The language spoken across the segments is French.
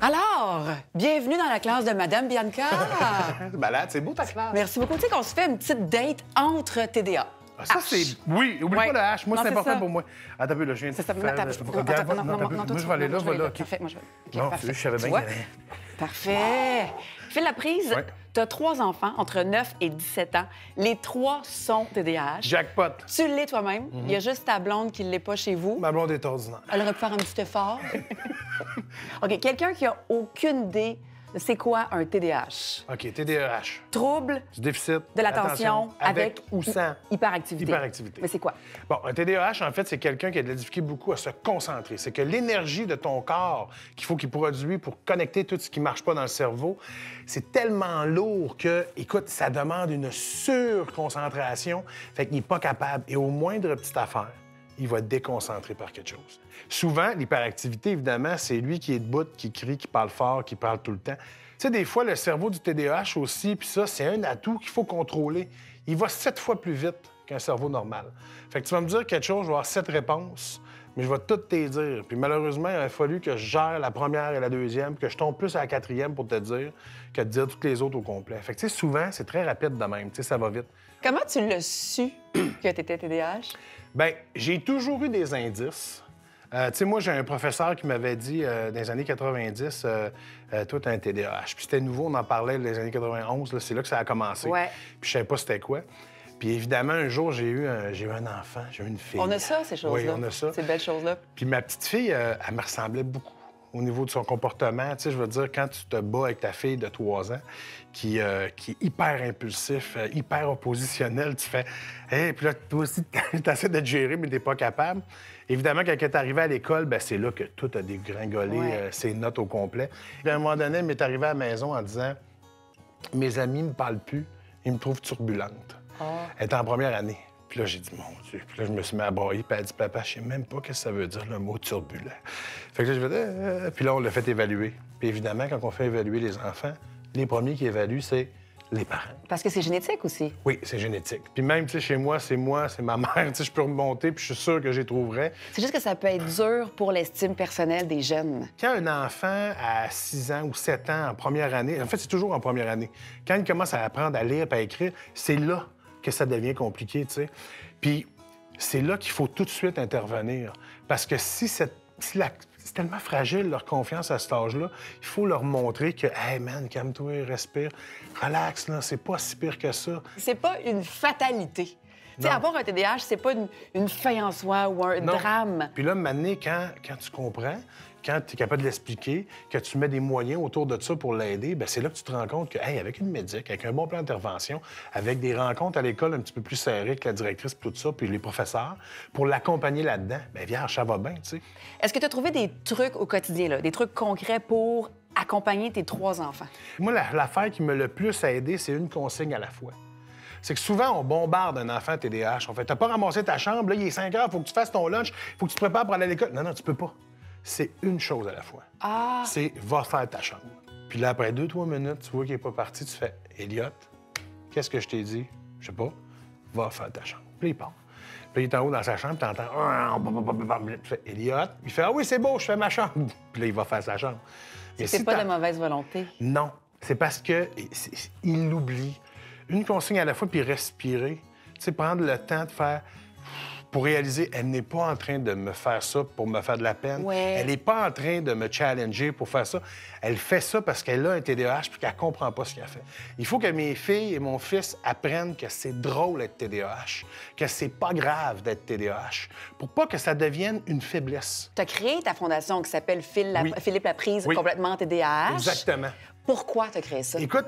Alors, bienvenue dans la classe de Madame Bianca. Malade, c'est beau ta classe. Merci beaucoup. Tu sais qu'on se fait une petite date entre TDA. Ah, ça, c'est... Oui, oublie pas le H. Moi, Non, c'est c'est important ça. pour moi. Attends un peu, là, je viens de C'est ça. faire... Attends, non, Moi, je vais aller là, je vais là. OK. Parfait, moi, je vais... OK, Non, parfait. je savais bien Tu vois? qu'il y avait... Parfait. File la prise. Ouais. Tu as 3 enfants entre 9 et 17 ans. Les 3 sont TDAH. Jackpot. Tu l'es toi-même. Il y a juste ta blonde qui ne l'est pas chez vous. Ma blonde est ordinaire. Elle aurait pu faire un petit effort. OK, quelqu'un qui a aucune idée de c'est quoi un TDAH. OK, TDAH. Trouble Du déficit de l'attention avec ou sans hyperactivité. hyperactivité. Mais c'est quoi? Bon, un TDAH, en fait, c'est quelqu'un qui a de la difficulté beaucoup à se concentrer. C'est que l'énergie de ton corps qu'il faut qu'il produise pour connecter tout ce qui ne marche pas dans le cerveau, c'est tellement lourd que, écoute, ça demande une surconcentration. Fait qu'il n'est pas capable. Et au moindre petite affaire, il va être déconcentré par quelque chose. Souvent, l'hyperactivité, évidemment, c'est lui qui est debout, qui crie, qui parle fort, qui parle tout le temps. Tu sais, des fois, le cerveau du TDAH aussi, puis ça, c'est un atout qu'il faut contrôler. Il va 7 fois plus vite qu'un cerveau normal. Fait que tu vas me dire quelque chose, je vais avoir 7 réponses, mais je vais toutes te dire. Puis malheureusement, il a fallu que je gère la première et la deuxième, que je tombe plus à la quatrième pour te dire que de dire toutes les autres au complet. Fait que tu sais, souvent, c'est très rapide de même, tu sais, ça va vite. Comment tu l'as su que tu étais TDAH? Bien, j'ai toujours eu des indices. Tu sais, moi, j'ai un professeur qui m'avait dit dans les années 90, toi, t'as un TDAH. Puis c'était nouveau, on en parlait dans les années 91, là, c'est là que ça a commencé. Ouais. Puis je savais pas c'était quoi. Puis évidemment, un jour, j'ai eu un enfant, j'ai eu une fille. On a ça, ces choses-là. Oui, on a ça. Ces belles choses-là. Puis ma petite fille, elle me ressemblait beaucoup au niveau de son comportement. Tu sais, je veux dire, quand tu te bats avec ta fille de 3 ans, qui est hyper impulsif, hyper oppositionnel, tu fais « Hey! » Puis là, toi aussi, tu essaies de te gérer, mais tu n'es pas capable. Évidemment, quand elle est arrivée à l'école, bien, c'est là que tout a dégringolé, Ouais. ses notes au complet. Puis à un moment donné, elle m'est arrivée à la maison en disant « Mes amis ne me parlent plus, ils me trouvent turbulente. Elle était en première année. Puis là, j'ai dit, mon Dieu. Puis là, je me suis mis à brailler. Puis elle a dit, papa, je sais même pas ce que ça veut dire, le mot turbulent. Fait que là, je vais Puis là, on l'a fait évaluer. Puis évidemment, quand on fait évaluer les enfants, les premiers qui évaluent, c'est les parents. Parce que c'est génétique aussi. Oui, c'est génétique. Puis même, tu sais, chez moi, c'est ma mère. Tu sais, je peux remonter, puis je suis sûr que j'y trouverais. C'est juste que ça peut être dur pour l'estime personnelle des jeunes. Quand un enfant a 6 ans ou 7 ans en première année, en fait, c'est toujours en première année, quand il commence à apprendre à lire et à écrire, c'est là que ça devient compliqué, tu sais. Puis c'est là qu'il faut tout de suite intervenir. Parce que c'est tellement fragile, leur confiance à cet âge-là, il faut leur montrer que « Hey, man, calme-toi, respire, relax, là, c'est pas si pire que ça. » C'est pas une fatalité. Tu sais, Non. avoir un TDAH, c'est pas une fin en soi ou un Non. drame. Puis là, maintenant, quand tu comprends, quand tu es capable de l'expliquer, que tu mets des moyens autour de ça pour l'aider, bien, c'est là que tu te rends compte que, hey, avec une médic, avec un bon plan d'intervention, avec des rencontres à l'école un petit peu plus serrées avec la directrice, tout ça, puis les professeurs, pour l'accompagner là-dedans, bien, vierge, ça va bien, tu sais. Est-ce que tu as trouvé des trucs au quotidien, là, des trucs concrets pour accompagner tes 3 enfants? Moi, l'affaire qui me le plus aidé, c'est une consigne à la fois. C'est que souvent, on bombarde un enfant TDAH. On fait, t'as pas ramassé ta chambre, là, il est 5 heures, faut que tu fasses ton lunch, faut que tu te prépares pour aller à l'école. Non, tu peux pas. C'est une chose à la fois. Ah! C'est va faire ta chambre. Puis là, après 2-3 minutes, tu vois qu'il n'est pas parti, tu fais Elliot, qu'est-ce que je t'ai dit? Je sais pas. Va faire ta chambre. Puis là, il part. Puis là, il est en haut dans sa chambre, tu entends. Tu fais Elliot. Il fait ah oui, c'est beau, je fais ma chambre. Puis là, il va faire sa chambre. Mais C'est si pas t'as- de mauvaise volonté. Non. C'est parce que il l'oublie. Une consigne à la fois, puis respirer. Tu sais, prendre le temps de faire. Pour réaliser, elle n'est pas en train de me faire ça pour me faire de la peine. Ouais. Elle n'est pas en train de me challenger pour faire ça. Elle fait ça parce qu'elle a un TDAH puis qu'elle comprend pas ce qu'elle fait. Il faut que mes filles et mon fils apprennent que c'est drôle d'être TDAH, que c'est pas grave d'être TDAH, pour pas que ça devienne une faiblesse. Tu as créé ta fondation qui s'appelle Oui. Philippe Laprise, Oui. complètement TDAH. Exactement. Pourquoi tu as créé ça? Écoute,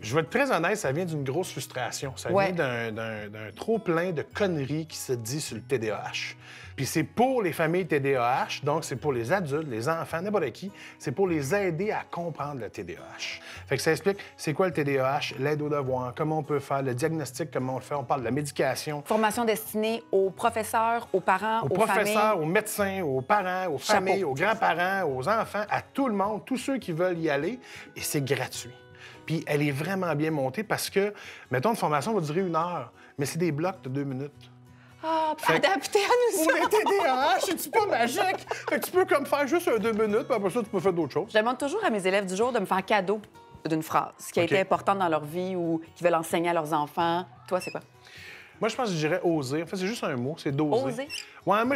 je vais être très honnête, ça vient d'une grosse frustration. Ça Ouais. vient d'un trop-plein de conneries qui se dit sur le TDAH. Puis c'est pour les familles TDAH, donc c'est pour les adultes, les enfants, n'importe qui. C'est pour les aider à comprendre le TDAH. Fait que ça explique c'est quoi le TDAH, l'aide aux devoirs, comment on peut faire, le diagnostic, comment on le fait. On parle de la médication. Formation destinée aux professeurs, aux parents, Aux aux professeurs, familles. aux médecins, aux parents, aux Chapeau. familles, aux grands-parents, aux enfants, à tout le monde, tous ceux qui veulent y aller. Et c'est gratuit. Puis elle est vraiment bien montée parce que, mettons, une formation va durer 1 heure, mais c'est des blocs de 2 minutes. Ah, Fait que- adapté à nous Pour les autres. TDAH, c'est pas magique. Fait que tu peux comme faire juste 2 minutes, puis après ça, tu peux faire d'autres choses. Je demande toujours à mes élèves du jour de me faire cadeau d'une phrase qui a OK. été importante dans leur vie ou qu'ils veulent enseigner à leurs enfants. Toi, c'est quoi? Moi, je pense que je dirais oser. En fait, c'est juste un mot, c'est d'oser. Oser? Ouais, moi,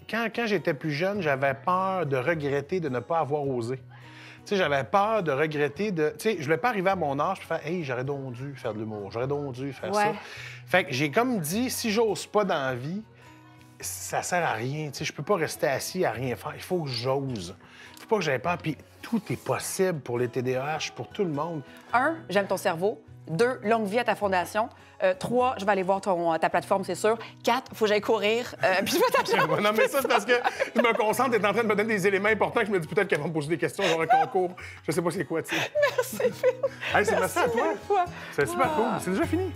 quand j'étais plus jeune, j'avais peur de regretter de ne pas avoir osé. Tu sais, j'avais peur de regretter de... Tu sais, je voulais pas arriver à mon âge et faire « Hey, j'aurais donc dû faire de l'humour, j'aurais donc dû faire ça. » Ouais. Fait que j'ai comme dit, si j'ose pas dans la vie, ça sert à rien. Tu sais, je peux pas rester assis à rien faire. Il faut que j'ose. Il faut pas que j'aie peur. Puis tout est possible pour les TDAH, pour tout le monde. 1, j'aime ton cerveau. 2, longue vie à ta fondation. 3, je vais aller voir ta plateforme, c'est sûr. 4, faut que j'aille courir. Puis je vais t'appeler. Non, mais ça, c'est parce que je me concentre, t'es en train de me donner des éléments importants que je me dis peut-être qu'elle va me poser des questions, genre un concours. Je sais pas c'est quoi, tu sais. Merci, Phil. Hey, c'est merci à toi. fois. C'est super cool. C'est déjà fini.